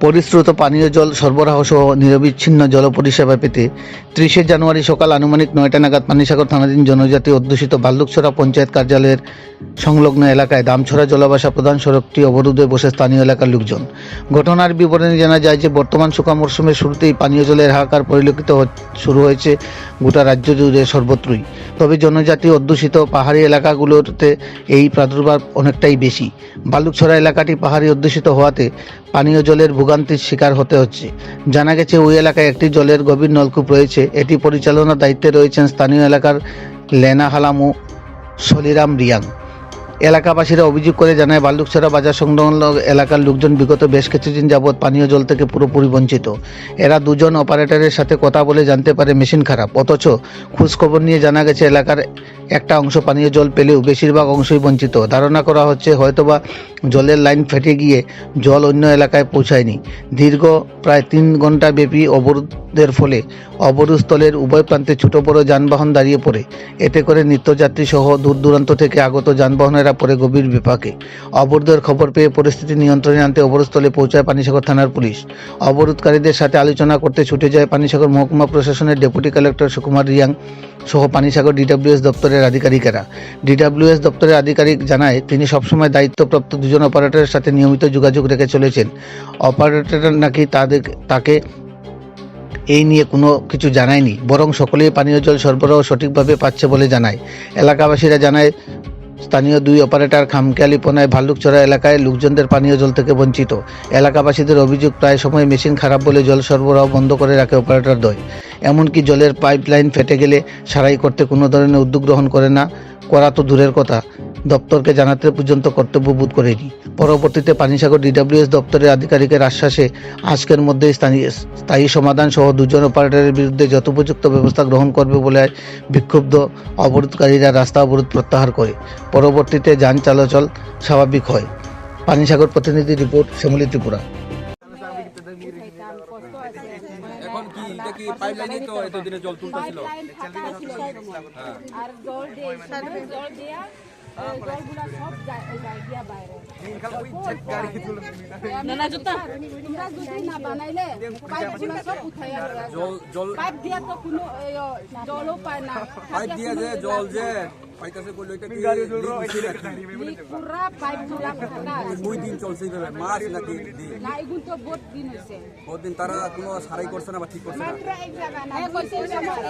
পরিশ্রুত পানীয় জল সরবরাহ সহ নিরবিচ্ছিন্ন জল পরিষেবা পেতে 30শে জানুয়ারি সকাল আনুমানিক 9টা নাগাদ পানিসাগর থানাধীন জনজাতি অধ্যুষিত ভাল্লুকছড়া পঞ্চায়েত কার্যালয়ের সংলগ্ন এলাকায় দামছড়া জলাবাসা প্রধান সড়কটি অবরোধে বসে স্থানীয় এলাকার লোকজন। ঘটনার বিবরণে জানা যায় যে বর্তমান শুকা মরশুমের শুরুতেই পানীয় জলের হাহাকার পরিলক্ষিত শুরু হয়েছে গোটা রাজ্য জুড়ে সর্বত্রই। তবে জনজাতি অধ্যুষিত পাহাড়ি এলাকাগুলোতে এই প্রাদুর্ভাব অনেকটাই বেশি। ভাল্লুকছড়া এলাকাটি পাহাড়ি অধ্যুষিত হওয়াতে পানীয় জলের ভোগান্তির শিকার হতে হচ্ছে। জানা গেছে ওই এলাকায় একটি জলের গভীর নলকূপ রয়েছে। এটি পরিচালনার দায়িত্বে রয়েছেন স্থানীয় এলাকার লেনা হালাম ও সলিরাম রিয়াং। এলাকাবাসীরা অভিযোগ করে জানায় ভাল্লুকছড়া বাজার সংলগ্ন এলাকার লোকজন বিগত বেশ কিছুদিন যাবৎ পানীয় জল থেকে পুরোপুরি বঞ্চিত। এরা দুজন অপারেটরের সাথে কথা বলে জানতে পারে মেশিন খারাপ, অথচ খোঁজখবর নিয়ে জানা গেছে এলাকার একটা অংশ পানীয় জল পেলেও বেশিরভাগ অংশই বঞ্চিত। ধারণা করা হচ্ছে হয়তোবা জলের লাইন ফেটে গিয়ে জল অন্য এলাকায় পৌঁছায়নি। দীর্ঘ প্রায় 3 ঘন্টা ব্যাপী অবরোধের ফলে অবরোধস্থলের উভয় প্রান্তে ছোট বড় যানবাহন দাঁড়িয়ে পড়ে। এতে করে নিত্যযাত্রী সহ দূর দূরান্ত থেকে আগত যানবাহনেরা পড়ে গভীর বিপাকে। অবরোধের খবর পেয়ে পরিস্থিতি নিয়ন্ত্রণে আনতে অবরোধস্থলে পৌঁছায় পানিসাগর থানার পুলিশ। অবরোধকারীদের সাথে আলোচনা করতে ছুটে যায় পানিসাগর মহকুমা প্রশাসনের ডেপুটি কালেক্টর সুকুমার রিয়াং সহ পানিসাগর ডিডব্লিউএস দপ্তরের আধিকারিকেরা। ডিডব্লিউএস দপ্তরের আধিকারিক জানায় তিনি সবসময় দায়িত্বপ্রাপ্ত দুজন অপারেটরের সাথে নিয়মিত যোগাযোগ রেখে চলেছেন। অপারেটর নাকি তাকে এই নিয়ে কোনো কিছু জানায়নি, বরং সকলেই পানীয় জল সরবরাহ সঠিকভাবে পাচ্ছে বলে জানায়। এলাকাবাসীরা জানায় স্থানীয় 2 অপারেটর খামখেয়ালিপনায় ভাল্লুকছড়া এলাকায় লোকজনদের পানীয় জল থেকে বঞ্চিত। এলাকাবাসীদের অভিযোগ প্রায় সময় মেশিন খারাপ বলে জল সরবরাহ বন্ধ করে রাখে অপারেটর দ্বয়। এমনকি জলের পাইপলাইন ফেটে গেলে সারাই করতে কোনো ধরনের উদ্যোগ গ্রহণ করা তো দূরের কথা, দপ্তরকে জানাতে পর্যন্ত কর্তব্যবোধ করেনি। পরবর্তীতে পানিসাগর ডিডব্লিউএস দপ্তরের আধিকারিকের আশ্বাসে আজকের মধ্যেই স্থায়ী সমাধান সহ 2 জন অপারেটরের বিরুদ্ধে যথোপযুক্ত ব্যবস্থা গ্রহণ করবে বলে বিক্ষুব্ধ অবরোধকারীরা রাস্তা অবরোধ প্রত্যাহার করে। পরবর্তীতে যান চলাচল স্বাভাবিক হয়। পানিসাগর প্রতিনিধি রিপোর্ট, শ্যামলী ত্রিপুরা। এখন কি এটা কি পাইপলাইনে তো এতদিনে জল তুলতেছিল আর জল দিয়ে জল দিয়া জলগুলা সব যায় দিয়া বাইরে না জুতা তোমরা যদি না বানাইলে পাইপগুলা সব উঠাইয়া জল পাইপ দিয়া তো কোনো জলও পায় না। পাইপ দিয়ে যে জল যে পাইতাছে কইলো এটা কি পুরা পাইপগুলা ফাটা দুই দিন চলছে এইভাবে, মাস নাকি দিন না, এগুলো তো বহুত দিন হইছে। বহুত দিন তারা কোনো সারাই করছে না বা ঠিক করছে না। হ্যাঁ কইছে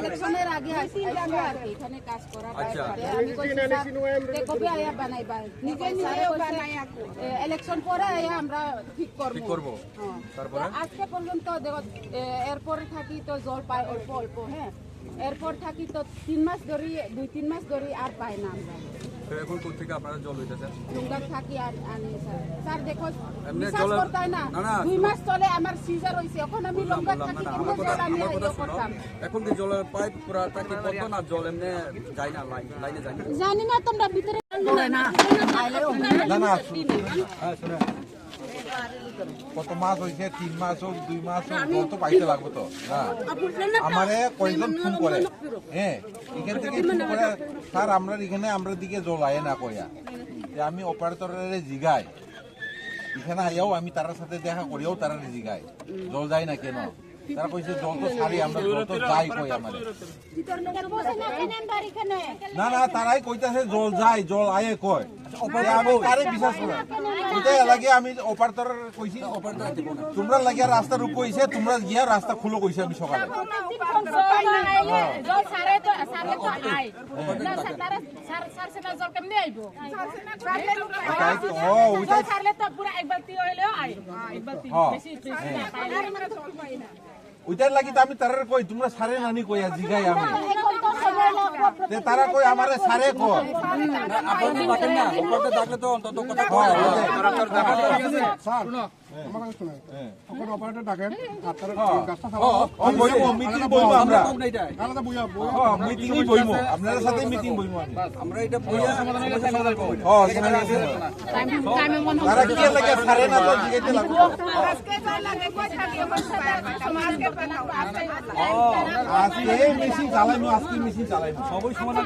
ইলেকশনের আগে আইছিল আর কি এখানে কাজ করা। আচ্ছা। আমি কইছি স্যার কবে আয়া বানাইবা, নিজে নিজে বানাইয়া ইলেকশন পরে আয়া আমরা ঠিক করব। তারপরে আজকে পর্যন্ত দেখো এরপরে থাকি তো জল পাই অল্প অল্প। হ্যাঁ, এরপর থাকি তো 3 মাস ধরে 2-3 মাস ধরে আর পাই না আমরা। তো এখন কোথা থেকে আপনারা জল হইতাছে? লুঙ্গা থাকি আর আনি স্যার দেখো এমনি বিশ্বাস জল করতে হয় না। না 2 মাস চলে আমার সিজার হইছে, এখন আমি লুঙ্গা থাকি কেমনে জল আমি করতাম। এখন কি জলের পাইপ পুরা টাকি কত না জল এমনি যায় না, লাইনে যায় না? জানি না তোমরা ভিতরে না কত মাস হয়েছে, 3 মাস হোক 2 মাস হোক, জল তো পাইতে লাগবে তো না। আমারে কয়েকজন ফোন করে, হ্যাঁ এখান থেকে ফোন করে, স্যার আমরা এখানে আমরা দিকে জল আয় না কইয়া। আমি অপারেটরের জিগাই, এখানে আইয়াও আমি তার সাথে দেখা করিয়াও তারা জিগাই জল যায় না কেন। তারা কইছে জল তো সারি আমরা জল তো যাই কই আমাদের। না না তারাই কইতাছে জল যায় জল আয়ে কয়, আমি তারে বিশ্বাস করি। ওইটাই লাগে আমি অপারেটর কইছি, তোমরা লাগিয়া রাস্তা রুক কইছে, তোমরা গিয়া রাস্তা খুলো কইছে। আমি সকালে ওইটার লাগি তো আমি তারা কই তোমরা সারে নানি কইয়া জিগাই আমি, তারা কই আমারে সারে কয় আপনি বাটেন না উপরতে থাকলে তো অন্তত কথা কয়। এখন অপারেটর ডাকেন আর তারা গাছটা মিটিং বইবো আমরা, আলাদা বইয়া মিটিংই বইবো আপনাদের সাথে মিটিং বইবো আমরা এটা বইয়া সমাধান করব। তারা কি লাগে সারে না তো জিগাইতে লাগবে। আজকে মেশিন চালাইনো, আজকে মেশিন চালাইনো সবই সমাধান